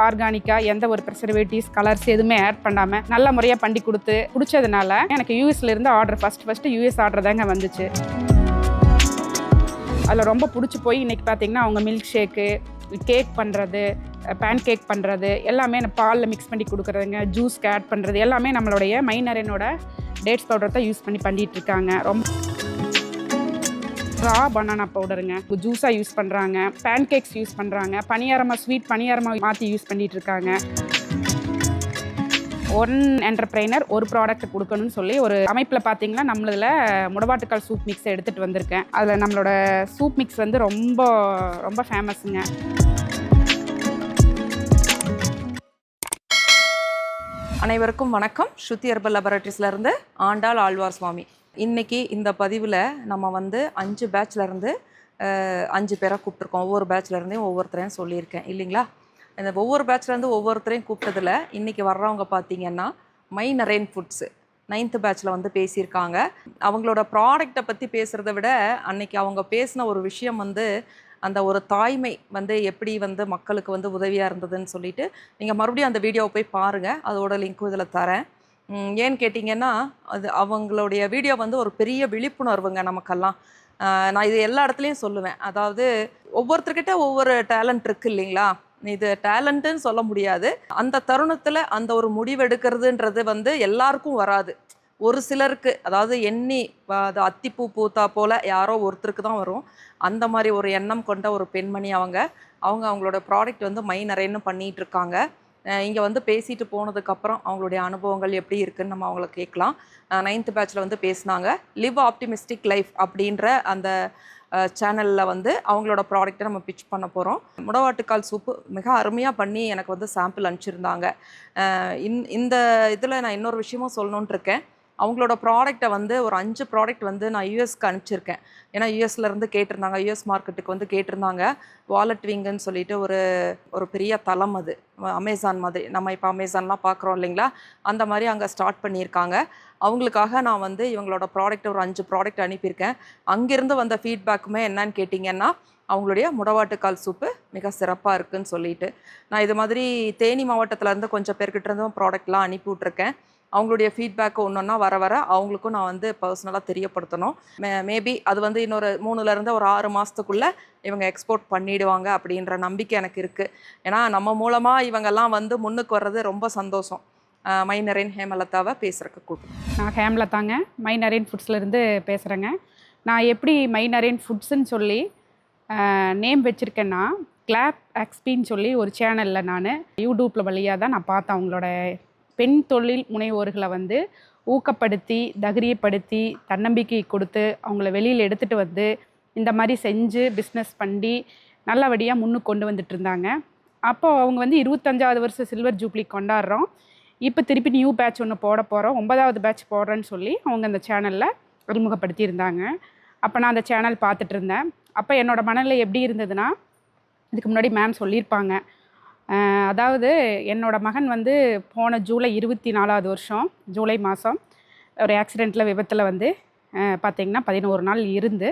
ஆர்கானிக்காக எந்த ஒரு ப்ரிசர்வேட்டிவ்ஸ் கலர்ஸ் எதுவுமே ஆட் பண்ணாமல் நல்ல முறையாக பண்ணி கொடுத்து பிடிச்சதுனால எனக்கு யூஎஸ்லேருந்து ஆர்டர் ஃபஸ்ட்டு யூஎஸ் ஆர்டர் தாங்க வந்துச்சு. அதில் ரொம்ப பிடிச்சி போய் இன்றைக்கி பார்த்திங்கன்னா அவங்க மில்க் ஷேக்கு, கேக் பண்ணுறது, பேன் கேக் பண்ணுறது எல்லாமே பாலில் மிக்ஸ் பண்ணி கொடுக்குறதுங்க, ஜூஸ்க்கு ஆட் பண்ணுறது எல்லாமே நம்மளுடைய மைனரேனோட டேட்ஸ் பவுடர் தான் யூஸ் பண்ணி பண்ணிகிட்ருக்காங்க. ரொம்ப ரா பனானா பவுடருங்க, ஜூஸாக யூஸ் பண்ணுறாங்க, பேன் கேக்ஸ் யூஸ் பண்ணுறாங்க, பணியாரமாக ஸ்வீட் பணியாரமாக மாற்றி யூஸ் பண்ணிகிட்ருக்காங்க. ஒன் என்டர்பிரைனர் ஒரு ப்ராடக்ட் கொடுக்கணும்னு சொல்லி ஒரு அமைப்பில் பார்த்தீங்கன்னா நம்மளதில் முடவாட்டுக்கால் சூப் மிக்ஸ் எடுத்துகிட்டு வந்திருக்கேன். அதில் நம்மளோட சூப் மிக்ஸ் வந்து ரொம்ப ரொம்ப ஃபேமஸுங்க. அனைவருக்கும் வணக்கம். ஸ்ருதி ஹெர்பல் லெபரட்டரிஸ்லேருந்து ஆண்டாள் ஆழ்வார் சுவாமி. இன்றைக்கி இந்த பதிவில் நம்ம வந்து 5 பேட்ச்லேருந்து 5 பேரை கூப்பிட்ருக்கோம். ஒவ்வொரு பேட்ச்லேருந்தையும் ஒவ்வொருத்தரையும் சொல்லியிருக்கேன் இல்லைங்களா? இந்த ஒவ்வொரு பேட்ச்லேருந்து ஒவ்வொருத்தரையும் கூப்பிட்டதில் இன்றைக்கி வர்றவங்க பார்த்திங்கன்னா மைனரேன் ஃபுட்ஸு 9th பேட்சில் வந்து பேசியிருக்காங்க. அவங்களோட ப்ராடக்டை பற்றி பேசுகிறத விட அன்றைக்கி அவங்க பேசின ஒரு விஷயம் வந்து அந்த ஒரு தாய்மை வந்து எப்படி வந்து மக்களுக்கு வந்து உதவியாக இருந்ததுன்னு சொல்லிட்டு நீங்கள் மறுபடியும் அந்த வீடியோவை போய் பாருங்கள். அதோட லிங்க்கும் இதில் தரேன். ஏன்னு கேட்டிங்கன்னா அது அவங்களுடைய வீடியோ வந்து ஒரு பெரிய விழிப்புணர்வுங்க நமக்கெல்லாம். நான் இது எல்லா இடத்துலையும் சொல்லுவேன். அதாவது ஒவ்வொருத்தர்கிட்ட ஒவ்வொரு டேலண்ட் இருக்குது இல்லைங்களா? இது டேலண்ட்டுன்னு சொல்ல முடியாது. அந்த தருணத்தில் அந்த ஒரு முடிவெடுக்கிறதுன்றது வந்து எல்லாருக்கும் வராது. ஒரு சிலருக்கு, அதாவது எண்ணி அது அத்திப்பூ பூத்தா போல் யாரோ ஒருத்தருக்கு தான் வரும். அந்த மாதிரி ஒரு எண்ணம் கொண்ட ஒரு பெண்மணி அவங்களோட ப்ராடக்ட் வந்து மைனரேன்னு பண்ணிகிட்ருக்காங்க. இங்கே வந்து பேசிட்டு போனதுக்கப்புறம் அவங்களுடைய அனுபவங்கள் எப்படி இருக்குதுன்னு நம்ம அவங்கள கேட்கலாம். 9th பேட்சில் வந்து பேசினாங்க. லிவ் ஆப்டிமிஸ்டிக் லைஃப் அப்படின்ற அந்த சேனலில் வந்து அவங்களோட ப்ராடக்ட்டை நம்ம பிட்ச் பண்ண போகிறோம். முடவாட்டுக்கால் சூப்பு மிக அருமையாக பண்ணி எனக்கு வந்து சாம்பிள் அனுப்பிச்சிருந்தாங்க. இந்த இதில் நான் இன்னொரு விஷயமும் சொல்லணுன்ட்டு இருக்கேன். அவங்களோட ப்ராடக்டை வந்து ஒரு 5 ப்ராடக்ட் வந்து நான் யூஎஸ்க்கு அனுப்பிச்சிருக்கேன். ஏன்னா யூஎஸ்லேருந்து கேட்டிருந்தாங்க, யூஎஸ் மார்க்கெட்டுக்கு வந்து கேட்டிருந்தாங்க. வாலெட் விங்குன்னு சொல்லிட்டு ஒரு பெரிய தளம், அது அமேசான் மாதிரி. நம்ம இப்போ அமேசான்லாம் பார்க்குறோம் இல்லைங்களா? அந்த மாதிரி அங்கே ஸ்டார்ட் பண்ணியிருக்காங்க. அவங்களுக்காக நான் வந்து இவங்களோட ப்ராடக்ட் ஒரு 5 ப்ராடக்ட் அனுப்பியிருக்கேன். அங்கேருந்து வந்த ஃபீட்பேக்குமே என்னன்னு கேட்டிங்கன்னா அவங்களுடைய முடவாட்டுக்கால் சூப்பு மிக சிறப்பாக இருக்குதுன்னு சொல்லிட்டு, நான் இது மாதிரி தேனி மாவட்டத்திலேருந்து கொஞ்சம் பேர்கிட்ட இருந்தும் ப்ராடக்ட்லாம் அனுப்பி விட்ருக்கேன். அவங்களுடைய ஃபீட்பேக்கு ஒன்றா வர அவங்களுக்கும் நான் வந்து பர்சனலாக தெரியப்படுத்தணும். மேபி அது வந்து இன்னொரு 3லேருந்து ஒரு 6 மாதத்துக்குள்ளே இவங்க எக்ஸ்போர்ட் பண்ணிவிடுவாங்க அப்படின்ற நம்பிக்கை எனக்கு இருக்குது. ஏன்னா நம்ம மூலமாக இவங்கெல்லாம் வந்து முன்னுக்கு வர்றது ரொம்ப சந்தோஷம். மைனரேன் ஹேமலதாவை பேசுகிறக்கு கூப்பிட்டு. நான் ஹேமலதாங்க, மைனரேன் ஃபுட்ஸ்லேருந்து பேசுகிறேங்க. நான் எப்படி மைனரேன் ஃபுட்ஸுன்னு சொல்லி நேம் வச்சுருக்கேன்னா, கிளாப் எக்ஸ்பின்னு சொல்லி ஒரு சேனலில் நான் யூடியூப்பில் வழியாக தான் நான் பார்த்தேன். அவங்களோட பெண் தொழில் முனைவோர்களை வந்து ஊக்கப்படுத்தி, தைரியப்படுத்தி, தன்னம்பிக்கை கொடுத்து அவங்கள வெளியில் எடுத்துகிட்டு வந்து இந்த மாதிரி செஞ்சு பிஸ்னஸ் பண்ணி நல்லபடியாக முன்னுக்கு கொண்டு வந்துட்டு இருந்தாங்க. அப்போது அவங்க வந்து 25வது வருஷம் சில்வர் ஜூப்ளி கொண்டாடுறோம். இப்போ திருப்பி நியூ பேட்ச் ஒன்று போட போகிறோம், 9வது பேட்ச் போடுறேன்னு சொல்லி அவங்க அந்த சேனலில் அறிமுகப்படுத்தியிருந்தாங்க. அப்போ நான் அந்த சேனல் பார்த்துட்டு இருந்தேன். அப்போ என்னோடய மனநிலை எப்படி இருந்ததுன்னா, இதுக்கு முன்னாடி மேம் சொல்லியிருப்பாங்க. அதாவது என்னோடய மகன் வந்து போன ஜூலை 24வது வருஷம் ஜூலை மாதம் ஒரு ஆக்சிடெண்ட்டில் விபத்தில் வந்து பார்த்திங்கன்னா 11 நாள் இருந்து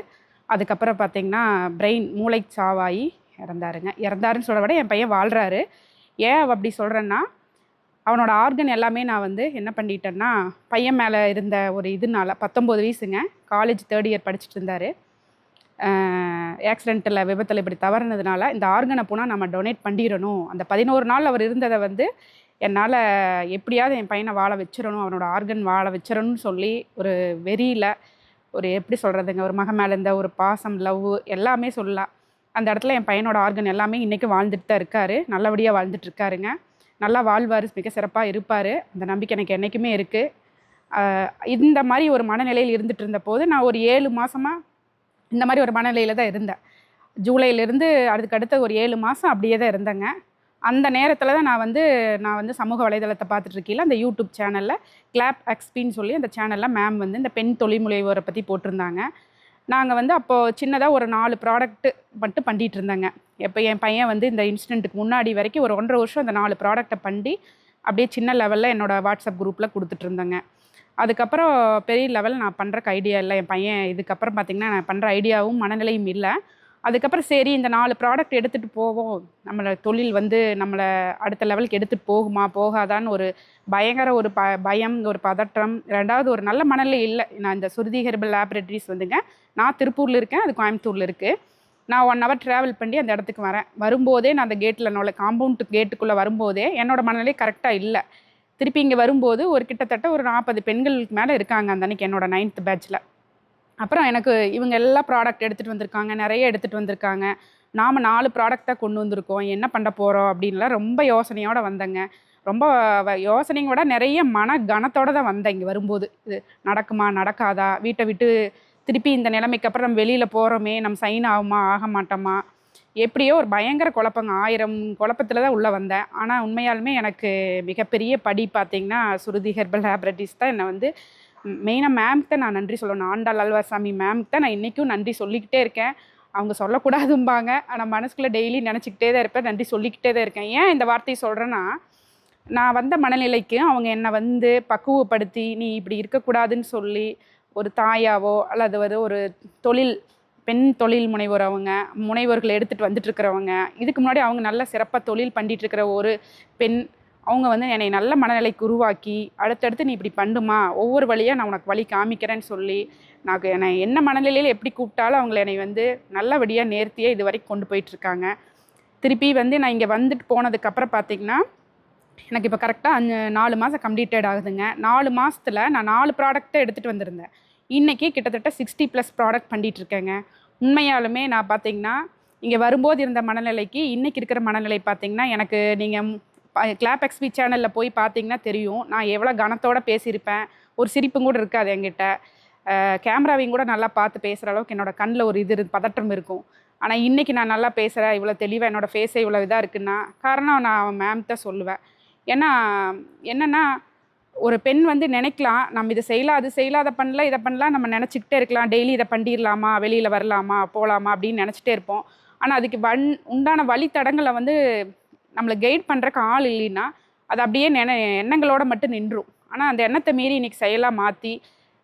அதுக்கப்புறம் பார்த்திங்கன்னா பிரெயின் மூளை சாவாகி இறந்தாருன்னு சொல்ல விட என் பையன் வாழ்கிறாரு. ஏன் அப்படி சொல்கிறேன்னா, அவனோட ஆர்கன் எல்லாமே நான் வந்து என்ன பண்ணிட்டேன்னா, பையன் மேலே இருந்த ஒரு இதனால 19 வயசுங்க, காலேஜ் 3rd இயர் படிச்சுட்டு இருந்தார். ஆக்சிடெண்ட்டில் விபத்தில் இப்படி தவறுனதுனால இந்த ஆர்கனை போனால் நம்ம டொனேட் பண்ணிடணும். அந்த 11 நாள் அவர் இருந்ததை வந்து என்னால் எப்படியாவது என் பையனை வாழ வச்சிடணும், அவனோட ஆர்கன் வாழ வச்சிடணும்னு சொல்லி ஒரு வெறியில், ஒரு எப்படி சொல்கிறதுங்க, ஒரு மகன் மேலே இருந்த ஒரு பாசம், லவ் எல்லாமே சொல்லலாம். அந்த இடத்துல என் பையனோட ஆர்கன் எல்லாமே இன்றைக்கும் வாழ்ந்துட்டு தான் இருக்கார். நல்லபடியாக வாழ்ந்துட்டுருக்காருங்க. நல்லா வாழ்வார், மிக சிறப்பாக இருப்பார். அந்த நம்பிக்கை எனக்கு என்றைக்குமே இருக்குது. இந்த மாதிரி ஒரு மனநிலையில் இருந்துகிட்டு இருந்த போது நான் ஒரு 7 மாதமாக இந்த மாதிரி ஒரு மனநிலையில் தான் இருந்தேன். ஜூலையிலேருந்து அதுக்கடுத்த ஒரு 7 மாதம் அப்படியே தான் இருந்தேங்க. அந்த நேரத்தில் தான் நான் வந்து சமூக வலைதளத்தை பார்த்துட்ருக்கையில் அந்த யூடியூப் சேனலில் கிளாப் எக்ஸ்பின்னு சொல்லி அந்த சேனலில் மேம் வந்து இந்த பெண் தொழில் முனைவோரை பற்றி போட்டிருந்தாங்க. நாங்கள் வந்து அப்போது சின்னதாக ஒரு 4 ப்ராடக்ட்டு மட்டும் பண்ணிகிட்டு இருந்தேங்க. எப்போ என் பையன் வந்து இந்த இன்சிடெண்ட்டுக்கு முன்னாடி வரைக்கும் ஒரு 1.5 வருஷம் அந்த 4 ப்ராடக்டை பண்ணி அப்படியே சின்ன லெவலில் என்னோடய வாட்ஸ்அப் குரூப்பில் கொடுத்துட்ருந்தேங்க. அதுக்கப்புறம் பெரிய லெவல் நான் பண்ணுறக்கு ஐடியா இல்லை. என் பையன் இதுக்கப்புறம் பார்த்திங்கன்னா நான் பண்ணுற ஐடியாவும் மனநிலையும் இல்லை. அதுக்கப்புறம் சரி இந்த 4 ப்ராடக்ட் எடுத்துகிட்டு போவோம், நம்மளை தொழில் வந்து நம்மளை அடுத்த லெவலுக்கு எடுத்துகிட்டு போகுமா போகாதான்னு ஒரு பயங்கர ஒரு பயம், ஒரு பதற்றம். 2வது ஒரு நல்ல மனநிலை இல்லை. நான் இந்த சுருதி ஹெர்பல் லேபரேட்டரிஸ் வந்துங்க, நான் திருப்பூரில் இருக்கேன், அது கோயம்புத்தூரில் இருக்குது. நான் 1 ஹவர் ட்ராவல் பண்ணி அந்த இடத்துக்கு வரேன். வரும்போதே நான் அந்த கேட்டில் காம்பவுண்ட் கேட்டுக்குள்ளே வரும்போதே என்னோடய மனநிலை கரெக்டாக இல்லை. திருப்பி இங்கே வரும்போது ஒரு கிட்டத்தட்ட ஒரு 40 பெண்களுக்கு மேலே இருக்காங்க அந்த அன்றைக்கி என்னோட 9th பேட்சில். அப்புறம் எனக்கு இவங்க எல்லா ப்ராடக்ட் எடுத்துகிட்டு வந்திருக்காங்க, நிறைய எடுத்துகிட்டு வந்திருக்காங்க. நாம் 4 ப்ராடக்ட் தான் கொண்டு வந்திருக்கோம், என்ன பண்ண போகிறோம் அப்படின்லாம் ரொம்ப யோசனையோடு வந்தேங்க. ரொம்ப யோசனையை விட நிறைய மன கனத்தோடு தான் வந்தேன் இங்கே வரும்போது. இது நடக்குமா நடக்காதா, வீட்டை விட்டு திருப்பி இந்த நிலைமைக்கு அப்புறம் நம்ம வெளியில் போகிறோமே, நம்ம சைன் ஆகுமா ஆக மாட்டோமா, எப்படியோ ஒரு பயங்கர குழப்பங்க. 1000 குழப்பத்தில் தான் உள்ளே வந்தேன். ஆனால் உண்மையாலுமே எனக்கு மிகப்பெரிய படி பார்த்திங்கன்னா சுருதி ஹெர்பல் லேபரேட்டரிஸ் தான் என்னை வந்து மெயினாக மேம்க்கு தான் நான் நன்றி சொல்லணும். ஆண்டாள் ஆழ்வார்சாமி மேம்க்கு தான் நான் இன்றைக்கும் நன்றி சொல்லிக்கிட்டே இருக்கேன். அவங்க சொல்லக்கூடாதும்பாங்க, ஆனால் மனசுக்குள்ளே டெய்லி நினச்சிக்கிட்டே தான் இருப்பேன், நன்றி சொல்லிக்கிட்டே தான் இருக்கேன். ஏன் இந்த வார்த்தையை சொல்கிறேன்னா, நான் வந்த மனநிலைக்கு அவங்க என்னை வந்து பக்குவப்படுத்தி நீ இப்படி இருக்கக்கூடாதுன்னு சொல்லி ஒரு தாயாவோ அல்லது ஒரு பெண் தொழில் முனைவோர், அவங்க முனைவோர்களை எடுத்துகிட்டு வந்துட்டுருக்கிறவங்க, இதுக்கு முன்னாடி அவங்க நல்ல சிறப்பாக தொழில் பண்ணிகிட்ருக்கிற ஒரு பெண், அவங்க வந்து என்னை நல்ல மனநிலைக்கு உருவாக்கி அடுத்தடுத்து நீ இப்படி பண்ணுமா, ஒவ்வொரு வழியாக நான் உனக்கு வழி காமிக்கிறேன்னு சொல்லி என்னை என்ன மனநிலையில் எப்படி கூப்பிட்டாலும் அவங்கள என்னை வந்து நல்லபடியாக நேர்த்தியாக இது வரைக்கும் கொண்டு போயிட்டுருக்காங்க. திருப்பி வந்து நான் இங்கே வந்துட்டு போனதுக்கப்புறம் பார்த்திங்கன்னா எனக்கு இப்போ கரெக்டாக 4 மாதம் கம்ப்ளீட்டட் ஆகுதுங்க. 4 மாதத்தில் நான் 4 ப்ராடக்ட்டை எடுத்துகிட்டு வந்திருந்தேன். இன்றைக்கி கிட்டத்தட்ட 60+ ப்ராடக்ட் பண்ணிகிட்ருக்கேங்க. உண்மையாலுமே நான் பார்த்திங்கன்னா இங்கே வரும்போது இருந்த மனநிலைக்கு இன்றைக்கி இருக்கிற மனநிலை பார்த்திங்கன்னா, எனக்கு நீங்கள் கிளாப் எக்ஸ்பி சேனலில் போய் பார்த்திங்கன்னா தெரியும், நான் எவ்வளோ கனத்தோடு பேசியிருப்பேன். ஒரு சிரிப்பும் கூட இருக்காது என்கிட்ட. கேமராவையும் கூட நல்லா பார்த்து பேசுகிற அளவுக்கு என்னோடய கண்ணில் ஒரு பதற்றம் இருக்கும். ஆனால் இன்றைக்கி நான் நல்லா பேசுகிறேன், இவ்வளோ தெளிவாக என்னோடய ஃபேஸே இவ்வளோ இதாக இருக்குன்னா காரணம் நான் மேம் தான் சொல்லுவேன். ஏன்னா என்னென்னா, ஒரு பெண் வந்து நினைக்கலாம் நம்ம இதை செய்யலாம், அது செய்யலாம், அதை பண்ணலாம், இதை பண்ணலாம், நம்ம நினச்சிக்கிட்டே இருக்கலாம், டெய்லி இதை பண்ணிடலாமா, வெளியில் வரலாமா, போகலாமா அப்படின்னு நினச்சிட்டே இருப்போம். ஆனால் அதுக்கு உண்டான வழித்தடங்களை வந்து நம்மளை கைட் பண்ணுறக்கு ஆள் இல்லைன்னா அது அப்படியே எண்ணங்களோடு மட்டும் நின்றும். ஆனால் அந்த எண்ணத்தை மீறி இன்றைக்கி செயலாக மாற்றி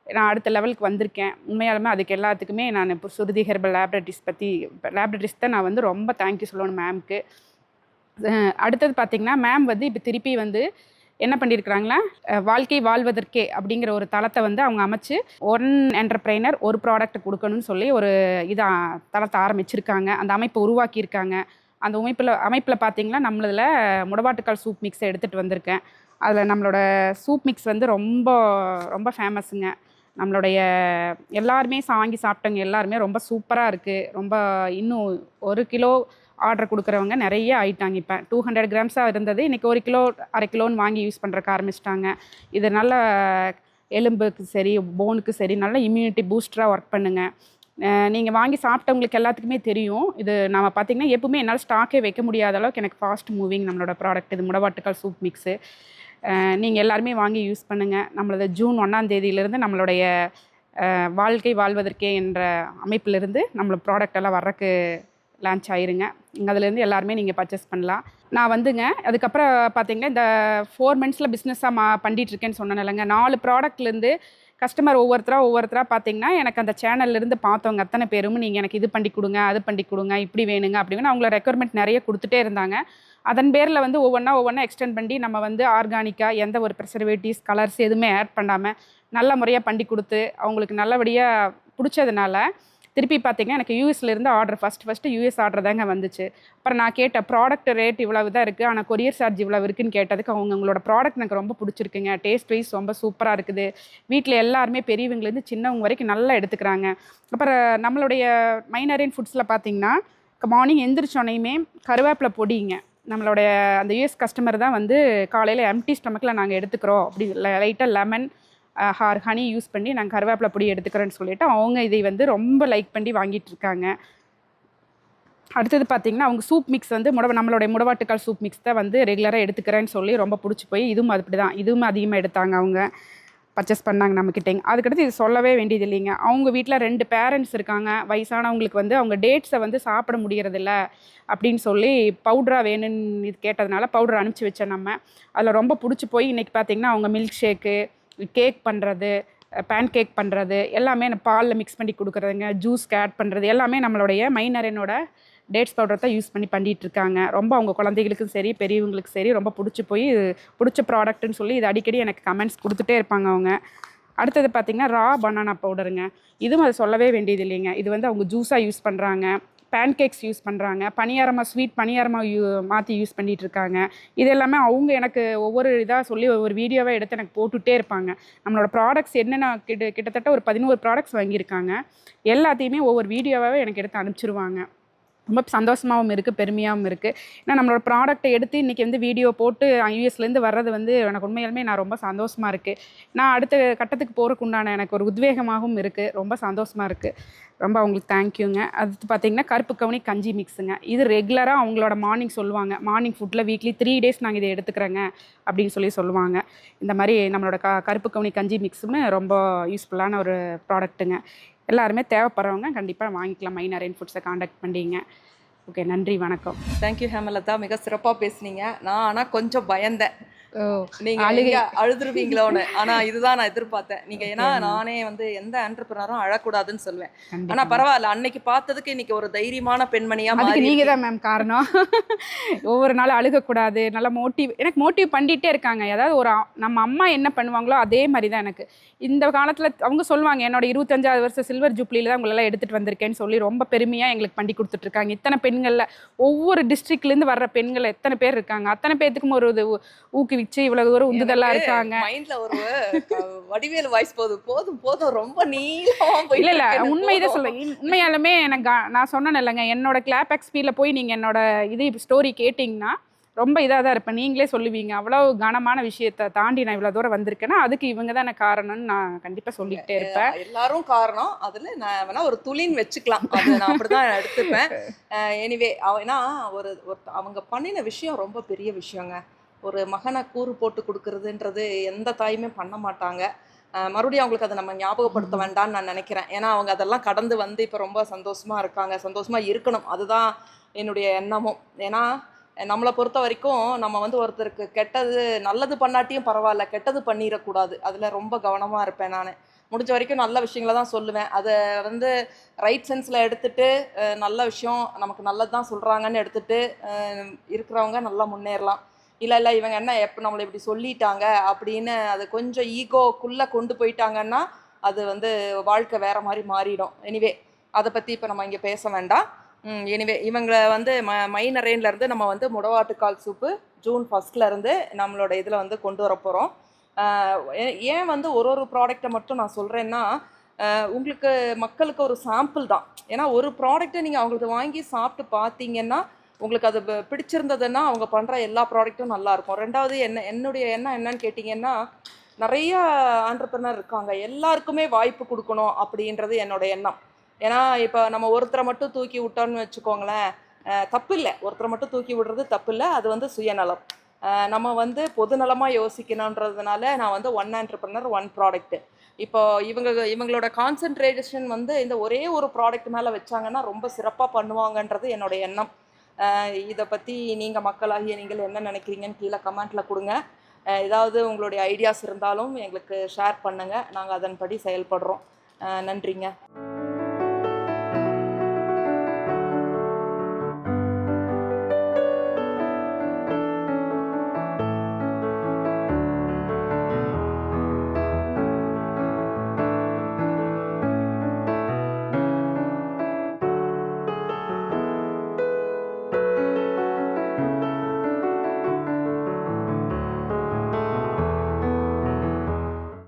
நான் அடுத்த லெவலுக்கு வந்திருக்கேன். உண்மையாலுமே அதுக்கு எல்லாத்துக்குமே நான் இப்போ சுருதி ஹெர்பல் லேபரேட்டரிஸ் தான் நான் வந்து ரொம்ப தேங்க்யூ சொல்லணும் மேம்க்கு. அடுத்தது பார்த்திங்கன்னா, மேம் வந்து இப்போ திருப்பி வந்து என்ன பண்ணியிருக்கிறாங்களா, வாழ்க்கை வாழ்வதற்கே அப்படிங்கிற ஒரு தளத்தை வந்து அவங்க அமைச்சு 1 என்டர்பிரைனர் 1 ப்ராடக்ட் கொடுக்கணும்னு சொல்லி ஒரு தளத்தை ஆரம்பிச்சிருக்காங்க. அந்த அமைப்பை உருவாக்கியிருக்காங்க. அந்த அமைப்பில் பார்த்திங்கன்னா, நம்மளதில் முடவாட்டுக்கால் சூப் மிக்ஸை எடுத்துகிட்டு வந்திருக்கேன். அதில் நம்மளோட சூப் மிக்ஸ் வந்து ரொம்ப ரொம்ப ஃபேமஸுங்க. நம்மளுடைய எல்லாருமே வாங்கி சாப்பிட்டவங்க எல்லாருமே ரொம்ப சூப்பராக இருக்குது, ரொம்ப இன்னும் 1 கிலோ ஆர்டர் கொடுக்குறவங்க நிறைய ஆயிட்டாங்க. இப்போ 200 கிராம்ஸாக இருந்தது, இன்றைக்கி 1 கிலோ 1/2 கிலோன்னு வாங்கி யூஸ் பண்ணுறக்கு ஆரம்பிச்சிட்டாங்க. இது நல்ல எலும்புக்கு சரி, போனுக்கு சரி, நல்ல இம்யூனிட்டி பூஸ்டராக ஒர்க் பண்ணுங்க. நீங்கள் வாங்கி சாப்பிட்டவங்களுக்கு எல்லாத்துக்குமே தெரியும். இது நம்ம பார்த்திங்கன்னா எப்பவுமே என்னால் ஸ்டாக்கே வைக்க முடியாத அளவுக்கு எனக்கு ஃபாஸ்ட் மூவிங் நம்மளோட ப்ராடக்ட் இது முடவாட்டுக்கால் சூப் மிக்ஸு. நீங்கள் எல்லாருமே வாங்கி யூஸ் பண்ணுங்கள். நம்மளது ஜூன் 1ஆம் தேதியிலேருந்து நம்மளுடைய வாழ்க்கை வாழ்வதற்கே என்ற அமைப்பிலிருந்து நம்மளோட ப்ராடக்ட் எல்லாம் வர்றக்கு லான்ச் ஆயிருங்க. இங்கே அதுலேருந்து எல்லாருமே நீங்கள் பர்ச்சேஸ் பண்ணலாம். நான் வந்துங்க அதுக்கப்புறம் பார்த்திங்கன்னா இந்த 4 மந்த்ஸில் பிஸ்னஸாக பண்ணிகிட்ருக்கேன்னு சொன்னேன் இல்லைங்க. 4 ப்ராடக்ட்லேருந்து கஸ்டமர் ஒவ்வொருத்தராக பார்த்திங்கன்னா எனக்கு அந்த சேனல்லேருந்து பார்த்தவங்க அத்தனை பேரும் நீங்கள் எனக்கு இது பண்ணி கொடுங்க, அது பண்ணி கொடுங்க, இப்படி வேணுங்க அப்படி வேணும், அவங்கள ரெக்குயர்மெண்ட் நிறைய கொடுத்துட்டே இருந்தாங்க. அதன் பேரில் வந்து ஒவ்வொன்றா எக்ஸ்டெண்ட் பண்ணி நம்ம வந்து ஆர்கானிக்காக எந்த ஒரு ப்ரிசர்வேட்டிவ்ஸ் கலர்ஸ் எதுவுமே ஆட் பண்ணாமல் நல்ல முறையாக பண்ணி கொடுத்து அவங்களுக்கு நல்லபடியாக பிடிச்சதுனால திருப்பி பார்த்திங்கன்னா எனக்கு யூஎஸ்லேருந்து ஆர்டர் ஃபஸ்ட்டு யூஎஸ் ஆர்டர் தாங்க வந்துச்சு. அப்புறம் நான் கேட்ட ப்ராடக்ட் ரேட் இவ்வளவு தான் இருக்குது, ஆனால் கொரியர் சார்ஜ் இவ்வளோ இருக்குதுன்னு கேட்டதுக்கு அவங்களோட ப்ராடக்ட் எனக்கு ரொம்ப பிடிச்சிருக்குங்க, டேஸ்ட் வைஸ் ரொம்ப சூப்பராக இருக்குது, வீட்டில் எல்லாருமே பெரியவங்கலேருந்து சின்னவங்க வரைக்கும் நல்லா எடுத்துக்கிறாங்க. அப்புறம் நம்மளுடைய மைனரின் ஃபுட்ஸில் பார்த்திங்கன்னா மார்னிங் எந்திரிச்சோனையுமே கருவேப்பிலை பொடிங்க, நம்மளுடைய அந்த யூஎஸ் கஸ்டமர் தான் வந்து காலையில் எம்டி ஸ்டமக்கில் நாங்கள் எடுத்துக்கிறோம், அப்படி லைட்டாக லெமன் ஹனி யூஸ் பண்ணி நாங்கள் கருவேப்பிலை பொடி எடுத்துக்கிறேன்னு சொல்லிவிட்டு அவங்க இதை வந்து ரொம்ப லைக் பண்ணி வாங்கிட்டு இருக்காங்க. அடுத்தது பார்த்திங்கன்னா அவங்க சூப் மிக்ஸ் வந்து நம்மளுடைய முடவாட்டுக்கால் சூப் மிக்ஸ் தான் வந்து ரெகுலராக எடுத்துக்கிறேன்னு சொல்லி ரொம்ப பிடிச்சி போய் இதுவும் அப்படி தான் இதுவும் அதிகமாக எடுத்தாங்க, அவங்க பர்ச்சேஸ் பண்ணாங்க நம்மக்கிட்டேங்க. அதுக்கடுத்து இது சொல்லவே வேண்டியது இல்லைங்க. அவங்க வீட்டில் 2 பேரண்ட்ஸ் இருக்காங்க, வயசானவங்களுக்கு வந்து அவங்க டேட்ஸை வந்து சாப்பிட முடியறதில்ல அப்படின்னு சொல்லி பவுடராக வேணும்னு இது கேட்டதுனால பவுடர் அனுப்பிச்சி வச்சேன் நம்ம. அதில் ரொம்ப பிடிச்சி போய் இன்றைக்கி பார்த்திங்கன்னா அவங்க மில்க் ஷேக்கு, கேக் பண்ணுறது, பேன் கேக் பண்ணுறது எல்லாமே பாலில் மிக்ஸ் பண்ணி கொடுக்குறதுங்க, ஜூஸ்க்கு ஆட் பண்ணுறது எல்லாமே நம்மளுடைய மைனரேனோட டேட்ஸ் பவுடர் தான் யூஸ் பண்ணி பண்ணிகிட்ருக்காங்க. ரொம்ப அவங்க குழந்தைகளுக்கும் சரி பெரியவங்களுக்கும் சரி ரொம்ப பிடிச்ச ப்ராடக்ட்டுன்னு சொல்லி இது அடிக்கடி எனக்கு கமெண்ட்ஸ் கொடுத்துட்டே இருப்பாங்க அவங்க. அடுத்தது பார்த்திங்கன்னா ரா பனானா பவுடருங்க. இதுவும் அது சொல்லவே வேண்டியது இல்லைங்க. இது வந்து அவங்க ஜூஸாக யூஸ் பண்ணுறாங்க, பேன் கேக்ஸ் யூஸ் பண்ணுறாங்க, ஸ்வீட் பணியாரமாக மாற்றி யூஸ் பண்ணிகிட்ருக்காங்க. இது எல்லாமே அவங்க எனக்கு ஒவ்வொரு இதாக சொல்லி ஒவ்வொரு வீடியோவாக எடுத்து எனக்கு போட்டுகிட்டே இருப்பாங்க. நம்மளோட ப்ராடக்ட்ஸ் என்னென்ன கிட்டத்தட்ட ஒரு 11 ப்ராடக்ட்ஸ் வாங்கியிருக்காங்க. எல்லாத்தையுமே ஒவ்வொரு வீடியோவாகவே எனக்கு எடுத்து அனுப்பிச்சிருவாங்க. ரொம்ப சந்தோஷமாகவும் இருக்குது, பெருமையாகவும் இருக்குது. ஏன்னா நம்மளோட ப்ராடக்ட்டை எடுத்து இன்றைக்கி வந்து வீடியோ போட்டு யூஎஸ்லேருந்து வர்றது வந்து எனக்கு உண்மையாலுமே நான் ரொம்ப சந்தோஷமாக இருக்குது. நான் அடுத்த கட்டத்துக்கு போகிறதுக்கு உண்டான எனக்கு ஒரு உத்வேகமாகவும் இருக்குது. ரொம்ப சந்தோஷமாக இருக்குது. ரொம்ப அவங்களுக்கு தேங்க்யூங்க. அது பார்த்திங்கன்னா கருப்பு கவுனி கஞ்சி மிக்ஸுங்க. இது ரெகுலராக அவங்களோட மார்னிங் சொல்லுவாங்க. மார்னிங் ஃபுட்டில் வீக்லி 3 டேஸ் நாங்கள் இதை எடுத்துக்கிறேங்க அப்படின்னு சொல்லுவாங்க. இந்த மாதிரி நம்மளோட கருப்பு கவுனி கஞ்சி மிக்ஸுமே ரொம்ப யூஸ்ஃபுல்லான ஒரு ப்ராடக்ட்டுங்க. எல்லாருமே தேவைப்படுறவங்க கண்டிப்பாக வாங்கிக்கலாம். மை நரேன் ஃபுட்ஸை காண்டாக்ட் பண்ணிங்க. ஓகே, நன்றி, வணக்கம். தேங்க்யூ ஹேமலதா, மிக சிறப்பாக பேசுனீங்க. நான் ஆனால் கொஞ்சம் பயந்தேன், ஓ நீங்க அழுதுருவீங்களோன்னு. ஆனா இதுதான் நான் எதிர்பார்த்தேன். நீங்க ஏன்னா நானே வந்து எந்த ஆண்டர்பிரனரும் அழக்கூடாதுன்னு சொல்லுவேன். ஆனா பரவாயில்ல, அன்னைக்கு பார்த்ததுக்கு இன்னைக்கு ஒரு தைரியமான பெண்மணியா மாறி. நீங்க தான் மேம் காரணம். ஒவ்வொரு நாளும் அழுகக்கூடாது, நல்லா எனக்கு மோட்டிவ் பண்ணிட்டே இருக்காங்க. அதாவது ஒரு நம்ம அம்மா என்ன பண்ணுவாங்களோ அதே மாதிரி தான் எனக்கு இந்த காலத்துல அவங்க சொல்லுவாங்க. என்னோட 25வது வருஷம் சில்வர் ஜூப்ளியில தான் உங்களெல்லாம் எடுத்துட்டு வந்திருக்கேன்னு சொல்லி ரொம்ப பெருமையா எங்களுக்கு பண்ணி கொடுத்துட்டு இருக்காங்க. இத்தனை பெண்கள்ல ஒவ்வொரு டிஸ்ட்ரிக்ட்லேருந்து வர்ற பெண்கள் எத்தனை பேர் இருக்காங்க. அத்தனை பேர்த்துக்கும் ஒரு ஊக்குவிச்சு இவ்வளவு தூரம் உந்துதலா இருக்காங்க. மைண்ட்ல ஒரு வடிவேல் வாய்ஸ் போதும் ரொம்ப நீளமா இல்ல உண்மைதான் சொல்ல. உண்மையாலுமே எனக்கு நான் சொன்னேன் இல்லைங்க, என்னோட கிளாப் எக்ஸ்பியில் போய் நீங்க என்னோட இது ஸ்டோரி கேட்டிங்கன்னா ரொம்ப இதாக தான் இருப்பேன். நீங்களே சொல்லுவீங்க அவ்வளோ கனமான விஷயத்தை தாண்டி நான் இவ்வளோ தூரம் வந்திருக்கேன்னா அதுக்கு இவங்க தான் எனக்கு காரணம்னு நான் கண்டிப்பாக சொல்லிக்கிட்டே இருப்பேன். எல்லாரும் காரணம். அதில் நான் வேணா ஒரு துளின்னு வச்சுக்கலாம், அது நான் அப்படிதான் எடுத்துப்பேன். எனிவே ஏன்னா அவங்க பண்ணின விஷயம் ரொம்ப பெரிய விஷயங்க. ஒரு மகனை கூறு போட்டு கொடுக்கறதுன்றது எந்த தாயுமே பண்ண மாட்டாங்க. மறுபடியும் அவங்களுக்கு அதை நம்ம ஞாபகப்படுத்த வேண்டாம்னு நான் நினைக்கிறேன். ஏன்னா அவங்க அதெல்லாம் கடந்து வந்து இப்போ ரொம்ப சந்தோஷமாக இருக்காங்க, சந்தோஷமாக இருக்கணும். அதுதான் என்னுடைய எண்ணமும். ஏன்னா நம்மளை பொறுத்த வரைக்கும் நம்ம வந்து ஒருத்தருக்கு நல்லது பண்ணாட்டியும் பரவாயில்ல, கெட்டது பண்ணிடக்கூடாது. அதில் ரொம்ப கவனமாக இருப்பேன் நான். முடிஞ்ச வரைக்கும் நல்ல விஷயங்களை தான் சொல்லுவேன். அதை வந்து ரைட் சென்ஸில் எடுத்துகிட்டு நல்ல விஷயம் நமக்கு நல்லது தான் சொல்கிறாங்கன்னு எடுத்துகிட்டு இருக்கிறவங்க நல்லா முன்னேறலாம். இல்லை இவங்க என்ன எப்போ நம்மளை இப்படி சொல்லிட்டாங்க அப்படின்னு அது கொஞ்சம் ஈகோக்குள்ளே கொண்டு போயிட்டாங்கன்னா அது வந்து வாழ்க்கை வேறு மாதிரி மாறிடும். எனிவே அதை பற்றி இப்போ நம்ம இங்கே பேச வேண்டாம். எனிவே இவங்களை வந்து மை நரேன்லேருந்து நம்ம வந்து முடவாட்டுக்கால் சூப்பு ஜூன் 1 நம்மளோட இதில் வந்து கொண்டு வர போகிறோம். ஏன் வந்து ஒரு ப்ராடக்டை மட்டும் நான் சொல்கிறேன்னா உங்களுக்கு மக்களுக்கு ஒரு சாம்பிள் தான். ஏன்னா ஒரு ப்ராடக்ட்டை நீங்கள் அவங்களுக்கு வாங்கி சாப்பிட்டு பார்த்தீங்கன்னா உங்களுக்கு அது பிடிச்சிருந்ததுன்னா அவங்க பண்ணுற எல்லா ப்ராடக்ட்டும் நல்லாயிருக்கும். ரெண்டாவது என்னுடைய எண்ணம் என்னன்னு கேட்டிங்கன்னா, நிறைய ஆண்டர்பிரனர் இருக்காங்க, எல்லாருக்குமே வாய்ப்பு கொடுக்கணும் அப்படின்றது என்னோட எண்ணம். ஏன்னா இப்போ நம்ம ஒருத்தரை மட்டும் தூக்கி விட்டோன்னு வச்சுக்கோங்களேன், தப்பு இல்லை. ஒருத்தரை மட்டும் தூக்கி விடுறது தப்பு இல்லை, அது வந்து சுயநலம். நம்ம வந்து பொதுநலமாக யோசிக்கணுன்றதுனால நான் வந்து ஒன் ஆண்டர்பிரனர் ஒன் ப்ராடக்ட்டு. இப்போ இவங்களோட கான்சன்ட்ரேஷன் வந்து இந்த ஒரே ஒரு ப்ராடக்ட் மேலே வச்சாங்கன்னா ரொம்ப சிறப்பாக பண்ணுவாங்கன்றது என்னோட எண்ணம். இதை பற்றி நீங்கள் மக்களாகிய நீங்கள் என்ன நினைக்கிறீங்கன்னு கீழே கமெண்ட்டில் கொடுங்க. ஏதாவது உங்களுடைய ஐடியாஸ் இருந்தாலும் எங்களுக்கு ஷேர் பண்ணுங்கள், நாங்கள் அதன்படி செயல்படுறோம். நன்றிங்க.